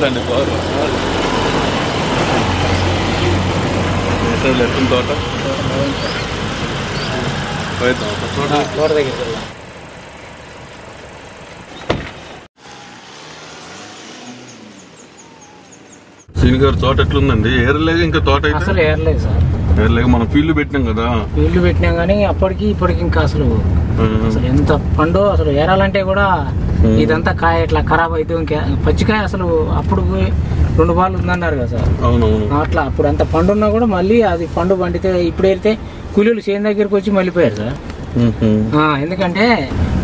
నమస్తే అండి. ఎట్టిన తోట తోట దగ్గర సీని గారు తోట ఎట్లుందండి? ఏరలేక ఇంకా తోట అయితే అసలు ఏరలేదు సార్. ఏరలేక మనం ఫీల్డ్ పెట్టినాం కదా, ఫీల్డ్ పెట్టినాం కానీ అప్పటికి ఇప్పటికి ఇంకా అసలు ఎంత పండు అసలు ఏరాలంటే కూడా ఇదంతా కాయ ఇట్లా ఖరాబ్ అయితే ఇంకా పచ్చికాయ అసలు అప్పుడు 2 బాలు ఉందన్నారు కదా సార్. అవునవును. అట్లా అప్పుడు అంత పండు ఉన్నా కూడా మళ్ళీ అది పండు పండితే ఇప్పుడు ఏరితే కూలీలు చేను దగ్గరికి వచ్చి మళ్ళీపోయారు సార్. ఎందుకంటే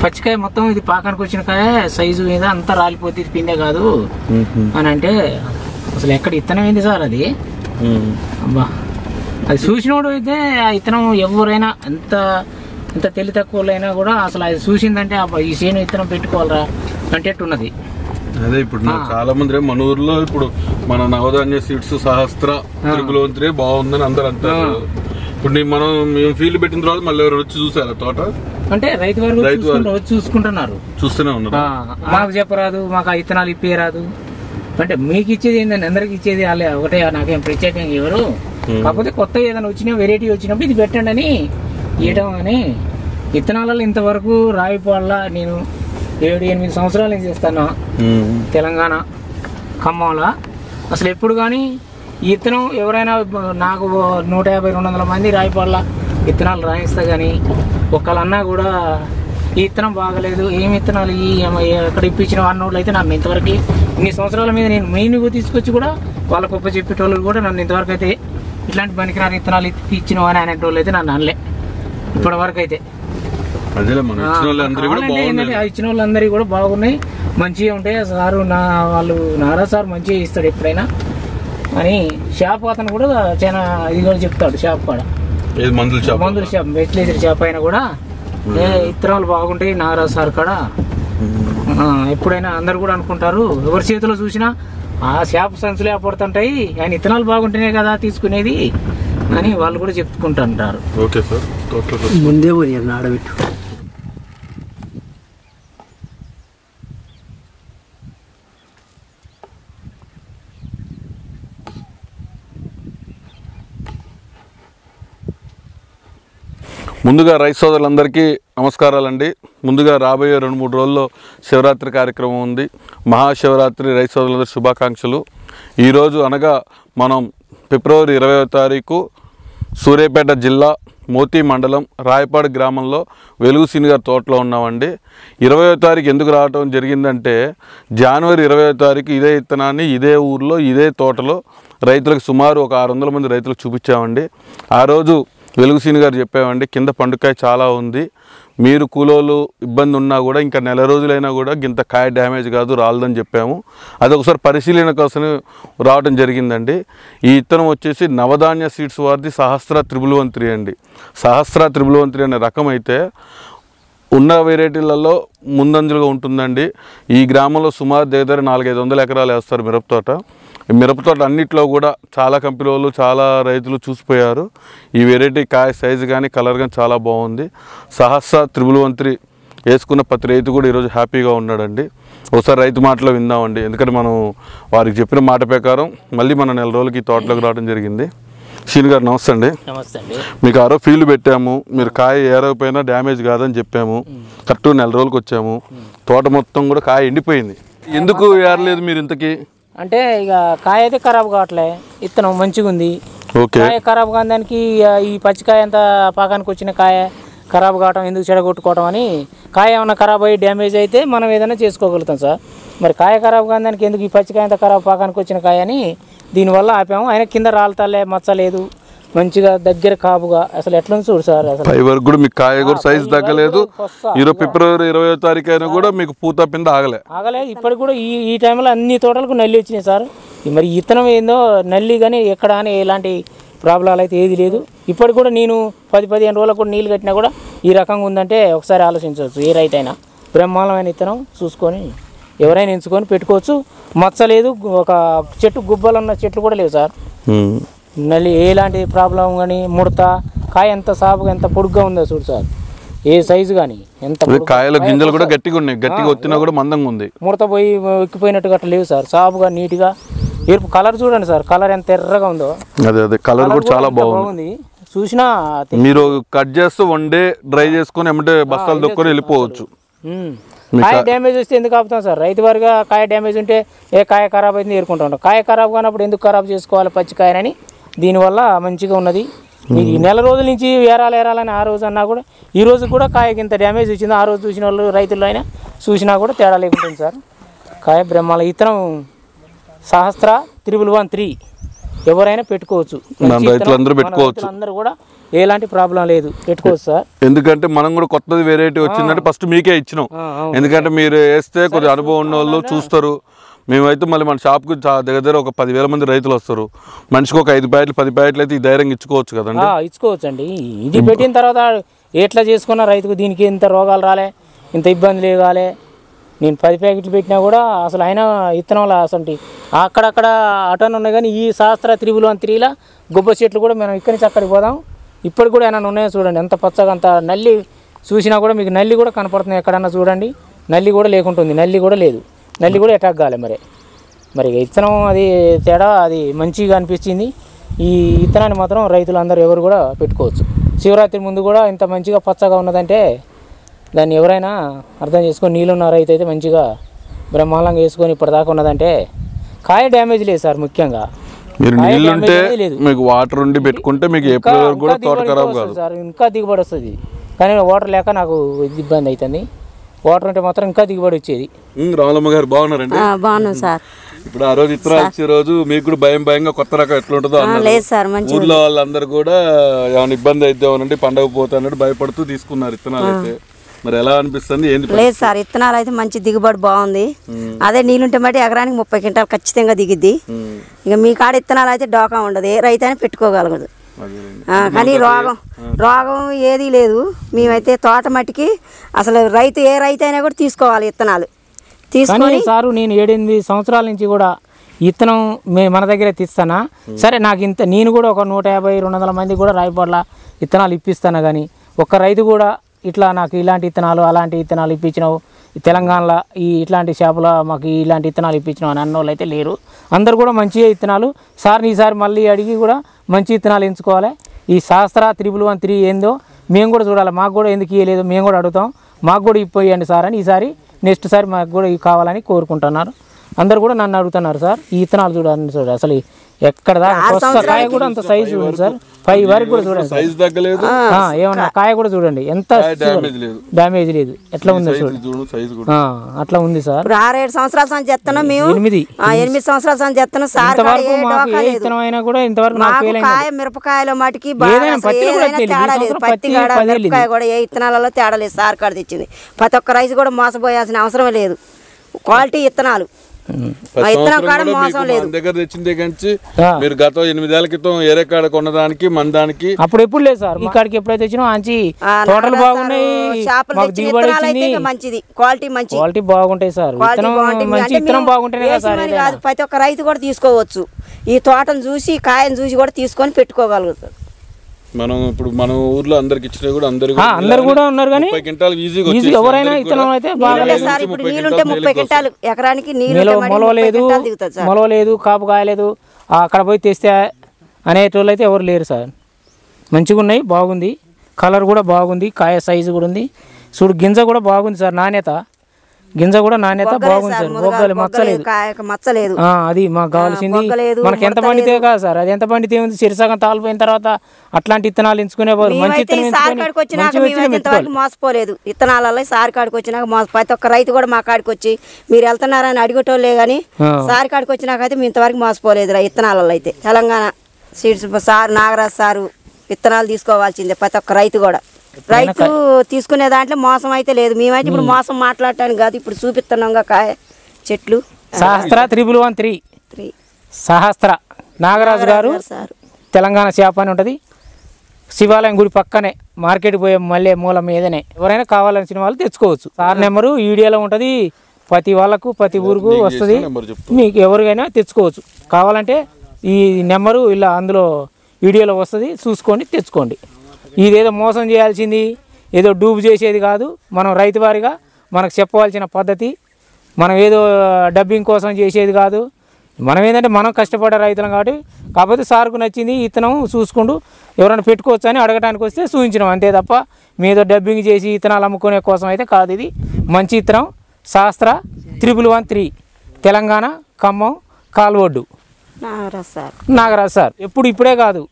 పచ్చికాయ మొత్తం ఇది పాకానికి వచ్చిన కాయ సైజు మీద అంతా రాలిపోతే ఇది పిండే కాదు అని అంటే అసలు ఎక్కడ ఇత్తనం ఏంది సార్ అది. అబ్బా అది చూసినోడు అయితే ఆ ఇత్తనం ఎవరైనా ఎంత తెలివి తక్కువలైనా కూడా అసలు అది చూసిందంటే అబ్బా ఈ చేను ఇత్తనం పెట్టుకోవాలరా అంటేట్టున్నది. అదే ఇప్పుడు చాలా మంది మన ఊర్లో ఇప్పుడు మన నవధాన్య సీడ్స్ సహస్ర తిరుగులోంతిరే బాగుందని అందరు అంటారు. ఇప్పుడు మేము ఫీల్డ్ పెట్టిన తర్వాత మళ్ళీ ఎవరు వచ్చి చూసారా తోట? అంటే రైతు వారు వచ్చి చూసుకుంటున్నారు, చూస్తూనే ఉన్నారు. మాకు చెప్పరాదు, మాకు ఆ ఇత్తనాలు ఇప్పేయరాదు అంటే మీకు ఇచ్చేది ఏంటంటే అందరికి ఇచ్చేది వాళ్ళే ఒకటే, నాకేం ప్రత్యేకంగా ఎవరు కాకపోతే కొత్త ఏదైనా వచ్చినా వెరైటీ వచ్చినప్పుడు ఇది పెట్టండి అని ఇవ్వడం. అని ఇత్తనాలలో ఇంతవరకు రాయిపాళ్ళ నేను 7-8 సంవత్సరాలు నేను చేస్తాను తెలంగాణ ఖమ్మంలో. అసలు ఎప్పుడు కానీ ఈ ఇత్తనం ఎవరైనా నాకు 150-200 మంది రాయిపాళ్ళ ఇత్తనాలు రాయిస్తా కానీ ఒక్కళ్ళన్నా కూడా ఈ ఇత్తనం బాగలేదు, ఏమి ఇత్తనాలు ఎక్కడ ఇప్పించిన అన్నోళ్ళు అయితే నన్ను ఇంతవరకు ఇన్ని సంవత్సరాల మీద నేను మెయిన్గా తీసుకొచ్చి కూడా వాళ్ళ గొప్ప చెప్పేటోళ్ళు కూడా నన్ను ఇంతవరకు అయితే ఇట్లాంటి పనికిరాని ఇత్తనాలు ఇప్పించిన అని అనేటోళ్ళు అయితే నన్ను అనలే ఇప్పటి వరకు అయితే. ఇచ్చిన వాళ్ళందరికీ కూడా బాగున్నాయి, మంచిగా ఉంటాయి సారు. వాళ్ళు నారా సార్ మంచిగా ఇస్తాడు ఎప్పుడైనా అని షాప్ అతను కూడా చాలా ఇది కూడా చెప్తాడు. షాప్ కూడా మందుల షాప్ వెట్లేజర్ షాప్ అయినా కూడా ఇత్తనాలు బాగుంటాయి నారా సార్ కాడ ఎప్పుడైనా అందరు కూడా అనుకుంటారు. ఎవరి చేతిలో చూసినా ఆ షాప్ సంచులే పడుతుంటాయి, ఆయన ఇత్తనాలు బాగుంటేనే కదా తీసుకునేది అని వాళ్ళు కూడా చెప్పుకుంటుంటారు. ముందే ఆడబెట్టు. ముందుగా రైతు సోదరులందరికీ నమస్కారాలండి. ముందుగా రాబోయే 2-3 రోజుల్లో శివరాత్రి కార్యక్రమం ఉంది. మహాశివరాత్రి రైతు సోదరులందరి శుభాకాంక్షలు. ఈరోజు అనగా మనం ఫిబ్రవరి 20వ తారీఖు సూర్యాపేట జిల్లా మోతి మండలం రాయపాడు గ్రామంలో వెలుగు సీని గారి తోటలో ఉన్నామండి. 20వ తారీఖు ఎందుకు రావడం జరిగిందంటే జనవరి 20వ తారీఖు ఇదే ఇత్తనాన్ని ఇదే ఊర్లో ఇదే తోటలో రైతులకు సుమారు ఒక 600 మంది రైతులకు చూపించామండి. ఆ రోజు వెలుగు సీని గారు చెప్పామండి, కింద పండుకాయ చాలా ఉంది, మీరు కూలోళ్ళు ఇబ్బంది ఉన్నా కూడా ఇంకా నెల రోజులైనా కూడా ఇంత కాయ డ్యామేజ్ కాదు రాలదని చెప్పాము. అది ఒకసారి పరిశీలన కోసం రావడం జరిగిందండి. ఈ ఇత్తనం వచ్చేసి నవధాన్య సీడ్స్ వారిది సహస్ర 313 అండి. సహస్ర 313 అనే రకం అయితే ఉన్న వెరైటీలలో ముందంజలుగా ఉంటుందండి. ఈ గ్రామంలో సుమారు దగ్గర 400-500 ఎకరాలు వేస్తారు మిరపతోట. ఈ మిరపతోట అన్నిట్లో కూడా చాలా కంపెనీ వాళ్ళు చాలా రైతులు చూసిపోయారు. ఈ వెరైటీ కాయ సైజు కానీ కలర్ కానీ చాలా బాగుంది. సహస్ర 313 వేసుకున్న ప్రతి రైతు కూడా ఈరోజు హ్యాపీగా ఉన్నాడండి. ఒకసారి రైతు మాటలో విందామండి, ఎందుకంటే మనం వారికి చెప్పిన మాట ప్రకారం మళ్ళీ మన నెల రోజులకి ఈ తోటలోకి రావడం జరిగింది. సీని గారు నమస్తే అండి. నమస్తే అండి. మీకు ఆరో ఫీల్డ్ పెట్టాము, మీరు కాయ ఏరకపోయినా డ్యామేజ్ కాదని చెప్పాము. కరెక్ట్ నెల రోజులకు వచ్చాము, తోట మొత్తం కూడా కాయ ఎండిపోయింది. ఎందుకు ఏరలేదు మీరు ఇంతకీ? అంటే ఇక కాయ అయితే ఖరాబ్ కావట్లే, ఇత్తనం మంచిగా ఉంది. కాయ ఖరాబ్ కాని దానికి ఈ పచ్చికాయ అంతా పాకానికి వచ్చిన కాయ ఖరాబ్ కావటం ఎందుకు చెడగొట్టుకోవటం అని, కాయ ఏమైనా ఖరాబ్ అయ్యి డ్యామేజ్ అయితే మనం ఏదైనా చేసుకోగలుగుతాం సార్. మరి కాయ ఖరాబ్ కాని దానికి ఎందుకు ఈ పచ్చికాయ అంతా ఖరాబ్ పాకానికి వచ్చిన కాయ అని దీనివల్ల ఆపాము. ఆయన కింద రాలతలే మచ్చలేదు, మంచిగా దగ్గర కాపుగా అసలు ఎట్లా చూడు సార్. అసలు కూడా మీకు కాయ కూడా సైజ్ తగ్గలేదు. ఫిబ్రవరి 20వ తారీఖు అయినా కూడా మీకు పూత పింద ఆగలే. ఇప్పటికి కూడా ఈ టైంలో అన్ని తోటలకు నల్లి వచ్చినాయి సార్. మరి ఇత్తనం ఏందో నల్లి కానీ ఎక్కడ అని ఎలాంటి ప్రాబ్లాలు అయితే ఏది లేదు. ఇప్పటికి కూడా నేను 10-15 రోజులకు కూడా నీళ్ళు కట్టినా కూడా ఈ రకంగా ఉందంటే ఒకసారి ఆలోచించవచ్చు. ఏ రైతు అయినా బ్రహ్మాండమైన ఇత్తనం చూసుకొని ఎవరైనా ఎంచుకొని పెట్టుకోవచ్చు. మచ్చలేదు, ఒక చెట్టు గుబ్బలు ఉన్న చెట్లు కూడా లేవు సార్. నల్లి ఎలాంటి ప్రాబ్లం కానీ ముడత కాయ ఎంత సాపుగా ఎంత పొడుగ్గా ఉందో చూడు సార్. ఏ సైజు కానీ ఎంత కాయల గింజలు కూడా గట్టిగా ఉన్నాయి, గట్టిగా వచ్చినా కూడా మందంగా ఉంది, ముడత పోయి ఎక్కిపోయినట్టుగా అట్లా లేవు సార్. సాఫ్గా నీట్గా ఎరుపు కలర్ చూడండి సార్, కలర్ ఎంత ఎర్రగా ఉందో. అదే కలర్ కూడా చాలా బాగుంది. చూసినా మీరు కట్ చేస్తూ వన్ డే డ్రై చేసుకుని ఏమంటే బస్తాలు దొక్కుని వెళ్ళిపోవచ్చు. కాయ డ్యామేజ్ వస్తే ఎందుకు ఆపుతాం సార్? రైతు వారిగా కాయ డ్యామేజ్ ఉంటే ఏ కాయ ఖరాబ్ అయితే ఏరుకుంటూ ఉంటాం. కాయ ఖరాబ్ కానప్పుడు ఎందుకు ఖరాబ్ చేసుకోవాలి పచ్చికాయనని దీనివల్ల మంచిగా ఉన్నది. మీకు ఈ నెల రోజుల నుంచి ఏరాలని ఆ రోజు అన్నా కూడా ఈ రోజు కూడా కాయకి ఇంత డ్యామేజ్ వచ్చింది. ఆ రోజు చూసిన వాళ్ళు రైతుల్లో అయినా చూసినా కూడా తేడా లేకుంటుంది సార్. కాయ బ్రహ్మాల ఇత్తనం సహస్ర 311 ఎవరైనా పెట్టుకోవచ్చు, రైతులందరూ పెట్టుకోవచ్చు, అందరూ కూడా ఎలాంటి ప్రాబ్లం లేదు, పెట్టుకోవచ్చు సార్. ఎందుకంటే మనం కూడా కొత్తది వెరైటీ వచ్చిందంటే ఫస్ట్ మీకే ఇచ్చినాం. ఎందుకంటే మీరు వేస్తే కొద్దిగా అనుభవం ఉన్న వాళ్ళు చూస్తారు. మేమైతే మళ్ళీ మన షాప్కి దగ్గర ఒక 10,000 మంది రైతులు వస్తారు. మనిషికి ఒక 5 ప్యాకెట్లు 10 ప్యాకెట్లు అయితే ఈ ధైర్యంగా ఇచ్చుకోవచ్చు కదండి. ఇచ్చుకోవచ్చు అండి. ఇది పెట్టిన తర్వాత ఎట్లా చేసుకున్న రైతుకు దీనికి ఇంత రోగాలు రాలే, ఇంత ఇబ్బంది కాలే. నేను 10 ప్యాకెట్లు పెట్టినా కూడా అసలు అయినా ఇత్తనంలో అసలు అక్కడక్కడ అటన్ ఉన్నాయి. కానీ ఈ సహస్ర 313 గుబ్బ చెట్లు కూడా మనం ఇక్కడి నుంచి అక్కడికి పోదాం. ఇప్పటికి కూడా ఏమైనా ఉన్నాయో చూడండి, ఎంత పచ్చగా అంత నల్లి చూసినా కూడా మీకు నల్లి కూడా కనపడుతుంది. ఎక్కడన్నా చూడండి, నల్లి కూడా లేకుంటుంది, నల్లి కూడా లేదు, నల్లి కూడా అటాక్ కాలే. మరి ఇత్తనం అది తేడా అది మంచిగా అనిపించింది. ఈ ఇత్తనాన్ని మాత్రం రైతులందరూ ఎవరు కూడా పెట్టుకోవచ్చు. శివరాత్రి ముందు కూడా ఇంత మంచిగా పచ్చగా ఉన్నదంటే దాన్ని ఎవరైనా అర్థం చేసుకొని నీళ్ళున్న రైతు అయితే మంచిగా బ్రహ్మాండంగా వేసుకొని ఇప్పటిదాకా ఉన్నదంటే కాయ డ్యామేజ్ లేదు సార్. ముఖ్యంగా మీరు నీళ్ళుంటే మీకు వాటర్ ఉండి పెట్టుకుంటే మీకు ఏప్రిల్ వరకు కూడా తోట ఖరాబ్ కాదు సార్. ఇంకా దిగుబడి వస్తుంది. కానీ వాటర్ లేక నాకు ఇబ్బంది అవుతుంది. వాటర్ ఉంటే మాత్రం ఇంకా దిగుబడి వచ్చేది. రామలమ్మ గారు బాగున్నారండి? బాగున్నాం సార్. ఇప్పుడు ఆ రోజు ఇత్తనాలు ఇచ్చే రోజు మీకు కూడా భయంగా కొత్త రకం ఎట్లుంటుందో లేదు సార్. ఊర్లో వాళ్ళందరూ కూడా ఏమైనా ఇబ్బంది అయిద్దామనండి, పండగ పోతానంటే భయపడుతూ తీసుకున్నారు ఇత్తనాలు అయితే. మరి ఎలా అనిపిస్తుంది? ఏంది? లేదు సార్, ఇత్తనాలు అయితే మంచి దిగుబడి బాగుంది. అదే నీళ్ళుంటే మట్టి ఎకరానికి 30 క్వింటాలు ఖచ్చితంగా దిగిద్ది. ఇక మీ కాడ ఇత్తనాలు అయితే డోకా ఉండదు, ఏ రైతు అయినా పెట్టుకోగలగదు. కానీ రోగం ఏదీ లేదు. మేమైతే తోట మట్టికి అసలు ఏ రైతు అయినా కూడా తీసుకోవాలి ఇత్తనాలు తీసుకొని. సారు నేను 7-8 సంవత్సరాల నుంచి కూడా ఇత్తనం మన దగ్గరే తీస్తానా సరే. నాకు నేను కూడా ఒక 150-200 మంది కూడా రాయపడలా ఇత్తనాలు ఇప్పిస్తాను. కానీ ఒక్క రైతు కూడా ఇట్లా నాకు ఇలాంటి ఇత్తనాలు అలాంటి ఇత్తనాలు ఇప్పించినావు, తెలంగాణలో ఇట్లాంటి షాపులో మాకు ఇలాంటి ఇత్తనాలు ఇప్పించినావు అని అన్నోళ్ళు అయితే లేరు. అందరు కూడా మంచిగా ఇత్తనాలు సార్. ఈసారి మళ్ళీ అడిగి కూడా మంచి ఇత్తనాలు ఎంచుకోవాలి. ఈ సహస్ర 313 ఏందో మేము కూడా చూడాలి. మాకు కూడా ఎందుకు ఇవ్వలేదు మేము కూడా అడుగుతాం. మాకు కూడా ఇప్పియండి సార్ అని ఈసారి నెక్స్ట్ సారి మాకు కూడా ఇవి కావాలని కోరుకుంటున్నారు. అందరు కూడా నన్ను అడుగుతున్నారు సార్ ఈ ఇత్తనాలు చూడాలని. చూడండి అసలు ఎక్కడ దాకా కాయ కూడా అంత సైజు చూడండి సార్, 5 వరకు కూడా చూడండి. ఏమన్నా కాయ కూడా చూడండి ఎంత డ్యామేజ్ లేదు, ఎట్లా ఉంది అట్లా ఉంది సార్. 6-7 సంవత్సరాల సంచి చేస్తున్నాం మేము. 8 సంవత్సరాల సంచి చేస్తున్నాం సార్. మిరపకాయల మటుకి తేడా లేదు. పత్తి కాడ మిరపకాయ కూడా ఏ ఇత్తనాలలో తేడా లేదు. సార్ కాడ తెచ్చింది ప్రతి ఒక్క రైతు కూడా మోసపోయాల్సిన అవసరం లేదు. క్వాలిటీ ఇత్తనాలు దగ్గర తెచ్చిందే కంచి మీరు గత 8 ఏళ్ల క్రితం ఏరే కాడ కొన్నదానికి మన దానికి అప్పుడు ఎప్పుడు లేదు సార్. మీ కాడికి ఎప్పుడైతే వచ్చినా మంచి తోటలు బాగున్నాయి, మంచిది క్వాలిటీ బాగుంటాయి సార్. మంచి ఇత్తనం బాగుంటేనే కాదు ప్రతి ఒక్క రైతు కూడా తీసుకోవచ్చు. ఈ తోటను చూసి కాయను చూసి కూడా తీసుకొని పెట్టుకోగలుగుతారు. మనం ఇప్పుడు మన ఊర్లో అందరికి ఇచ్చినా కూడా అందరు కూడా ఉన్నారు. కానీ ఎవరైనా ఇత్తనం అయితే నీళ్ళుంటే 30 క్వింటాలు ఎకరానికి మొలవలేదు, కాపు కాయలేదు, అక్కడ పోయి తెస్తే అనేటోళ్ళు అయితే ఎవరు లేరు సార్. మంచిగా ఉన్నాయి, బాగుంది, కలర్ కూడా బాగుంది, కాయ సైజు కూడా ఉంది. చూడు గింజ కూడా బాగుంది సార్, నాణ్యత గింజ కూడా నాణ్యత బాగుంది సార్. మొగ్గలు మచ్చలేదు. అది మాకు కావాల్సింది. మనకి ఎంత పండితే కాదు సార్, అది ఎంత పండితే ఉంది. సిరిసగం తాలిపోయిన తర్వాత అట్లాంటి ఇత్తనాలు ఎంచుకునే మంచి మోసపోలేదు. ఇత్తనాలలో సార్ కాడికి వచ్చినాక ప్రతి ఒక్క రైతు కూడా మా కాడికి వచ్చి మీరు వెళ్తున్నారని అడిగేటోళ్ళే. కానీ సార్ కాడికి వచ్చినాక అయితే మేము ఇంతవరకు మోసపోలేదు. ఇత్తనాలలో అయితే Telangana seeds sir Nagaraju sir విత్తనాలు తీసుకోవాల్సిందే ప్రతి ఒక్క రైతు కూడా. రైతు తీసుకునే దాంట్లో మోసం అయితే లేదు. మేమైతే ఇప్పుడు మోసం మాట్లాడటానికి కాదు, ఇప్పుడు చూపిస్తున్నాం కాయ చెట్లు. సహస్ర 313 సహస్ర నాగరాజు గారు తెలంగాణ షాప్ అని ఉంటుంది. శివాలయం గుడి పక్కనే మార్కెట్ పోయే మళ్ళీ మూల మీదనే. ఎవరైనా కావాలనిసిన వాళ్ళు తెచ్చుకోవచ్చు. సార్ నెంబరు వీడియోలో ఉంటుంది. ప్రతి వాళ్ళకు ప్రతి ఊరుకు వస్తుంది. మీకు ఎవరికైనా తెచ్చుకోవచ్చు. కావాలంటే ఈ నెంబరు ఇలా అందులో వీడియోలో వస్తుంది, చూసుకొని తెచ్చుకోండి. ఇదేదో మోసం చేయాల్సింది ఏదో డూబు చేసేది కాదు. మనం రైతు వారిగా మనకు చెప్పవలసిన పద్ధతి, మనం ఏదో డబ్బింగ్ కోసం చేసేది కాదు. మనం ఏంటంటే మనం కష్టపడే రైతులం కాబట్టి, కాకపోతే సార్కు నచ్చింది ఇత్తనం చూసుకుంటూ ఎవరైనా పెట్టుకోవచ్చు అని అడగడానికి వస్తే చూపించినాం అంతే తప్ప మీదో డబ్బింగ్ చేసి ఇత్తనాలు అమ్ముకునే కోసం అయితే కాదు. ఇది మంచి ఇత్తనం శాస్త్ర 1113 తెలంగాణ ఖమ్మం కాల్వొడ్డు నాగరాజ్ సార్. ఇప్పుడే కాదు,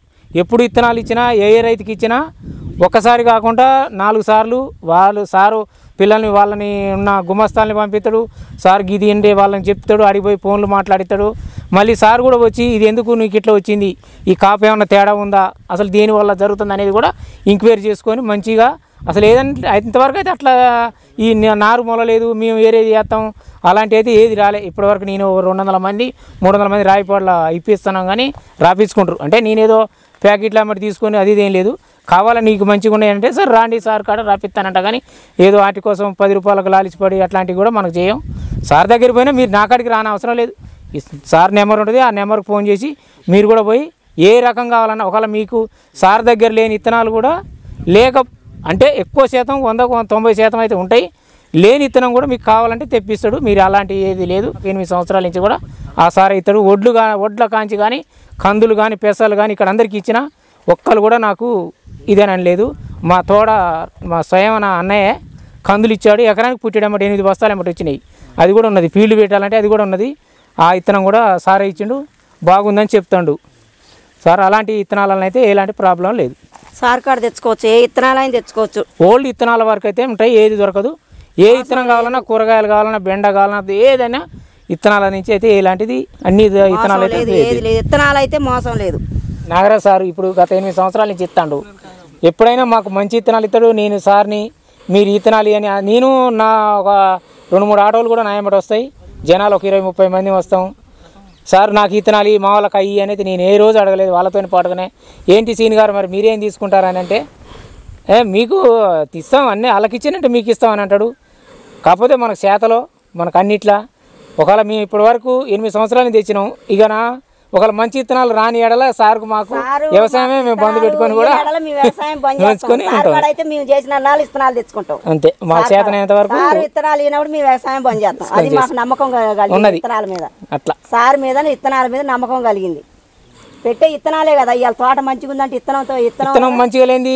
ఎప్పుడు ఇత్తనాలు ఇచ్చినా ఏ రైతుకి ఇచ్చినా ఒక్కసారి కాకుండా 4 సార్లు వాళ్ళు సారు పిల్లల్ని వాళ్ళని ఉన్న గుమస్తాల్ని పంపిస్తాడు. సార్ గిది అంటే వాళ్ళని చెప్తాడు, అడిగిపోయి ఫోన్లు మాట్లాడిస్తాడు. మళ్ళీ సార్ కూడా వచ్చి ఇది ఎందుకు నీకు ఇట్లా వచ్చింది, ఈ కాపు ఏమన్నా తేడా ఉందా, అసలు దేనివల్ల జరుగుతుంది అనేది కూడా ఎంక్వైరీ చేసుకొని మంచిగా అసలు ఏదంటే ఇంతవరకు అయితే అట్లా ఈ నారు మొలలేదు మేము వేరేది చేస్తాం అలాంటి అయితే ఏది రాలే ఇప్పటివరకు. నేను 200 మంది 300 మంది రాయిపాట్ల ఇప్పిస్తున్నాం కానీ రాపించుకుంటారు. అంటే నేనేదో ప్యాకెట్లు అమ్మటి తీసుకొని అది ఇదేం లేదు, కావాలా నీకు మంచిగా ఉన్నాయంటే సార్ రాండి సార్ కాడ రాపిస్తానంట. కానీ ఏదో వాటి కోసం 10 రూపాయలకు లాలిచిపడి అట్లాంటివి కూడా మనకు చేయం. సార్ దగ్గర పోయినా మీరు నా కాడికి రాని అవసరం లేదు. సార్ నెంబర్ ఉంటుంది, ఆ నెంబర్కి ఫోన్ చేసి మీరు కూడా పోయి ఏ రకం కావాలన్నా, ఒకవేళ మీకు సార్ దగ్గర లేని ఇత్తనాలు కూడా లేక అంటే ఎక్కువ శాతం 100-90% అయితే ఉంటాయి, లేని ఇత్తనం కూడా మీకు కావాలంటే తెప్పిస్తాడు. మీరు అలాంటి ఏది లేదు. 8 సంవత్సరాల నుంచి కూడా ఆ సార్ ఇస్తాడు. వడ్ల కాంచి కానీ కందులు కానీ పెసలు కానీ ఇక్కడ అందరికీ ఇచ్చిన ఒక్కరు కూడా నాకు ఇదేనని లేదు. మా మా స్వయం అన్నయ్య కందులు ఇచ్చాడు, ఎకరానికి పుట్టేటమాట 8 బస్తాలు ఎమ్మటి వచ్చినాయి. అది కూడా ఉన్నది, ఫీల్డ్ పెట్టాలంటే అది కూడా ఉన్నది. ఆ ఇత్తనం కూడా సారే ఇచ్చిండు, బాగుందని చెప్తాడు సార్. అలాంటి ఇత్తనాలను అయితే ఎలాంటి ప్రాబ్లం లేదు. సార్ కాడ తెచ్చుకోవచ్చు, ఏ ఇత్తనాలైనా తెచ్చుకోవచ్చు. ఓల్డ్ ఇత్తనాల వరకు అయితే ఉంటాయి, ఏది దొరకదు. ఏ ఇత్తనం కావాలన్నా, కూరగాయలు కావాలన్నా, బెండ కావాలన్నా, ఏదైనా ఇత్తనాల నుంచి అయితే ఇలాంటిది అన్ని ఇత్తనాలు అయితే ఇత్తనాలు అయితే మోసం లేదు. నాగరాజ్ సార్ ఇప్పుడు గత 8 సంవత్సరాల నుంచి ఇస్తాడు. ఎప్పుడైనా మాకు మంచి ఇత్తనాలు ఇస్తాడు. నేను సార్ని మీరు ఇత్తనాలు అని నేను నా ఒక 2-3 ఆటోలు కూడా నాయమటి వస్తాయి, జనాలు ఒక 20-30 మంది వస్తాం. సార్ నాకు ఇత్తనాలు మా వాళ్ళకి అయ్యి అనేది నేను ఏ రోజు అడగలేదు. వాళ్ళతో పాటుగానే ఏంటి సీని గారు మరి మీరేం తీసుకుంటారని అంటే మీకు ఇస్తాం అన్నీ వాళ్ళకి ఇచ్చానంటే మీకు ఇస్తామని అంటాడు. కాకపోతే మనకు చేతలో మనకు అన్నిట్లా ఒకవేళ మేము ఇప్పటి వరకు 8 సంవత్సరాలు తెచ్చినాం. ఇక ఒకవేళ మంచి ఇత్తనాలు రాని ఎడల సార్కు మాకు వ్యవసాయమే మేము బంధు పెట్టుకొని కూడా తెచ్చుకుంటాం అంతే. మా చేతనైనంత వరకు ఇత్తనాలు ఇచ్చినప్పుడు మీ వ్యవసాయం బంద్ చేస్తాం. అది మాకు నమ్మకం ఉన్నది ఇత్తనాల మీద. అట్లా సార్ మీద ఇత్తనాల మీద నమ్మకం కలిగింది. పెట్టే ఇత్తనాలే కదా, ఇవాళ తోట మంచిగా ఉందంటే ఇత్తనం మంచిగా లేని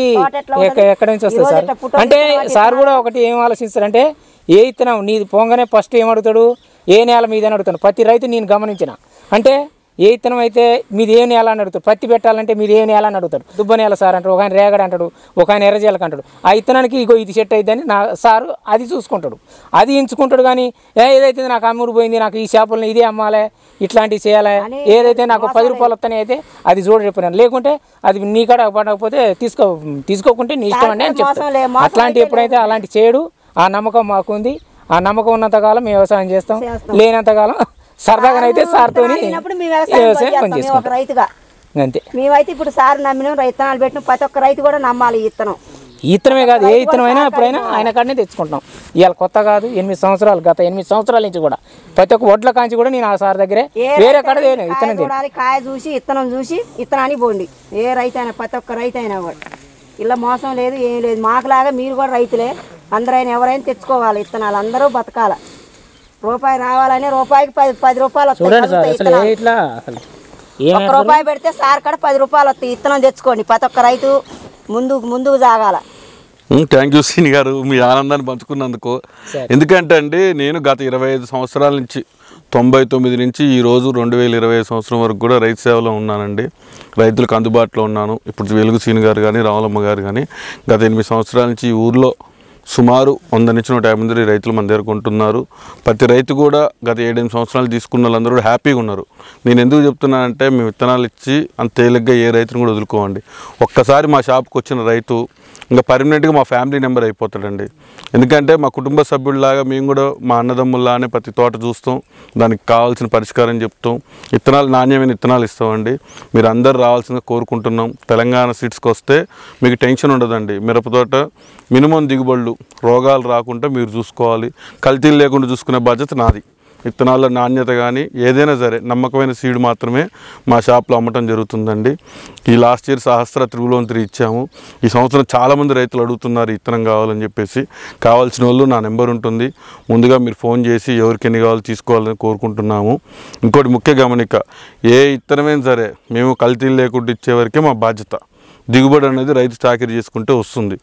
ఎక్కడ నుంచి వస్తుంది సార్ అంటే సార్ కూడా ఒకటి ఏం ఆలోచిస్తారంటే ఏ ఇత్తనం నీది పోగానే ఫస్ట్ ఏం అడుగుతాడు, ఏ నేల మీద అని అడుగుతాడు. ప్రతి రైతు నేను గమనించిన అంటే ఏ ఇత్తనం అయితే మీది ఏ నేల అని అడుగుతాడు. పత్తి పెట్టాలంటే మీది ఏ నేల అని అడుగుతాడు. దుబ్బ నేల సార్ అంటాడు, ఒక ఆయన రేగడ అంటాడు, ఒక ఆయన ఎర్రజేలకు అంటాడు. ఆ ఇత్తనానికి ఇగో ఇది సెట్ అయిద్దని నా సారు అది చూసుకుంటాడు, అది ఎంచుకుంటాడు. కానీ ఏదైతే నాకు అమ్ముడు పోయింది, నాకు ఈ చేపలను ఇదే అమ్మాలి, ఇట్లాంటివి చేయాలి, ఏదైతే నాకు 10 రూపాయలు వస్తానే అయితే అది చూడ చెప్పినాను. లేకుంటే అది నీ కాడ పడకపోతే తీసుకోకుంటే నీ ఇష్టం అండి అని చెప్తాను. అట్లాంటి ఎప్పుడైతే అలాంటి చేయడు. ఆ నమ్మకం మాకుంది. ఆ నమ్మకం ఉన్నంతకాలం మేము వ్యవసాయం చేస్తాం, లేనంతకాలం సరదాగానైతే సార్తో వ్యవసాయం పనిచేసుకుంటాం రైతుగా. అంతే. మేమైతే ఇప్పుడు సార్ నమ్మినాం, రైతనాలు పెట్టిన ప్రతి ఒక్క రైతు కూడా నమ్మాలి. ఇత్తనమే కాదు ఏ ఇత్తనం అయినా ఎప్పుడైనా ఆయన కాడనే తెచ్చుకుంటాం. ఇవాళ కొత్త కాదు, 8 సంవత్సరాలు గత 8 సంవత్సరాల నుంచి కూడా ప్రతి ఒక్క వడ్ల కాంచి కూడా నేను ఆ సార్ దగ్గరే వేరే కాడ ఇత్తనం కాయ చూసి ఇత్తనం చూసి ఇత్తనానికి పోండి. ఏ రైతు అయినా ప్రతి ఒక్క రైతు అయినా కూడా ఇలా మోసం లేదు, ఏం లేదు. మాకులాగా మీరు కూడా రైతులే, అందరైనా ఎవరైనా తెచ్చుకోవాలి ఇత్తనాలు, అందరూ బతకాల. రూపాయి రావాలని రూపాయికి 10 రూపాయలు వస్తాయి. రూపాయి పెడితే సార్ కాడ 10 రూపాయలు వస్తాయి. ఇత్తనం తెచ్చుకోండి, ప్రతి ఒక్క రైతు ముందుకు సాగాల. థ్యాంక్ యూ సీని గారు, మీ ఆనందాన్ని పంచుకున్నందుకు. ఎందుకంటే అండి నేను గత 25 సంవత్సరాల నుంచి 99 నుంచి ఈరోజు 2020 సంవత్సరం వరకు కూడా రైతు సేవలో ఉన్నానండి. రైతులకు అందుబాటులో ఉన్నాను. ఇప్పుడు వెలుగు సీని గారు కానీ రావులమ్మ గారు కానీ గత 8 సంవత్సరాల నుంచి ఈ ఊర్లో సుమారు 100 నుంచి 150 మంది రైతులు మన దగ్గర కొంటున్నారు. ప్రతి రైతు కూడా గత 7-8 సంవత్సరాలు తీసుకున్న వాళ్ళందరూ కూడా హ్యాపీగా ఉన్నారు. నేను ఎందుకు చెప్తున్నానంటే మేము విత్తనాలు ఇచ్చి అంత తేలిగ్గా ఏ రైతుని కూడా వదులుకోవండి. ఒక్కసారి మా షాప్కి వచ్చిన రైతు ఇంకా పర్మనెంట్గా మా ఫ్యామిలీ నెంబర్ అయిపోతాడండి. ఎందుకంటే మా కుటుంబ సభ్యుల్లాగా మేము కూడా మా అన్నదమ్ముల్లానే ప్రతి తోట చూస్తాం, దానికి కావాల్సిన పరిష్కారం చెప్తాం, విత్తనాలు నాణ్యమైన విత్తనాలు ఇస్తామండి. మీరు అందరు రావాల్సిందిగా కోరుకుంటున్నాం. తెలంగాణ సీడ్స్కి వస్తే మీకు టెన్షన్ ఉండదండి. మిరపతోట మినిమం దిగుబడులు, రోగాలు రాకుండా మీరు చూసుకోవాలి. కల్తీలు లేకుండా చూసుకునే బాధ్యత నాది. విత్తనాల నాణ్యత కానీ ఏదైనా సరే నమ్మకమైన సీడ్ మాత్రమే మా షాప్లో అమ్మటం జరుగుతుందండి. ఈ లాస్ట్ ఇయర్ సహస్ర 3 ఇచ్చాము. ఈ సంవత్సరం చాలామంది రైతులు అడుగుతున్నారు విత్తనం కావాలని చెప్పేసి. కావాల్సిన వాళ్ళు నా నెంబర్ ఉంటుంది, ముందుగా మీరు ఫోన్ చేసి ఎవరికి ఎన్ని కావాలో తీసుకోవాలని కోరుకుంటున్నాము. ఇంకోటి ముఖ్య గమనిక, ఏ విత్తనమైనా సరే మేము కల్తీలు లేకుండా ఇచ్చేవరకే మా బాధ్యత. దిగుబడి అనేది రైతు చాకరీ చేసుకుంటే వస్తుంది.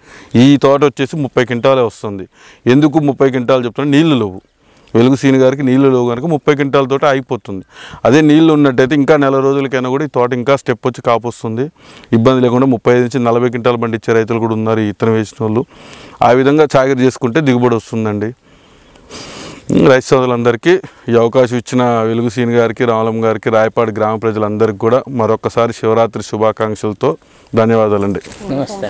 ఈ తోట వచ్చేసి 30 క్వింటాలే వస్తుంది. ఎందుకు 30 క్వింటాలు చెప్తున్నా, నీళ్లు లేవు. వెలుగు సీని గారికి నీళ్లు లేవు కనుక 30 క్వింటాలతో అయిపోతుంది. అదే నీళ్లు ఉన్నట్టయితే ఇంకా నెల రోజులకైనా కూడా ఈ తోట ఇంకా స్టెప్ వచ్చి కాపు వస్తుంది. ఇబ్బంది లేకుండా 35 నుంచి 40 క్వింటాలు పండించే రైతులు కూడా ఉన్నారు ఈ విత్తనం వేసిన వాళ్ళు. ఆ విధంగా చాకరీ చేసుకుంటే దిగుబడి వస్తుందండి. రైతు సోదరులందరికీ ఈ అవకాశం ఇచ్చిన వెలుగు సీని గారికి, రామలం గారికి, రాయపాడు గ్రామ ప్రజలందరికీ కూడా మరొకసారి శివరాత్రి శుభాకాంక్షలతో ధన్యవాదాలండి. నమస్తే.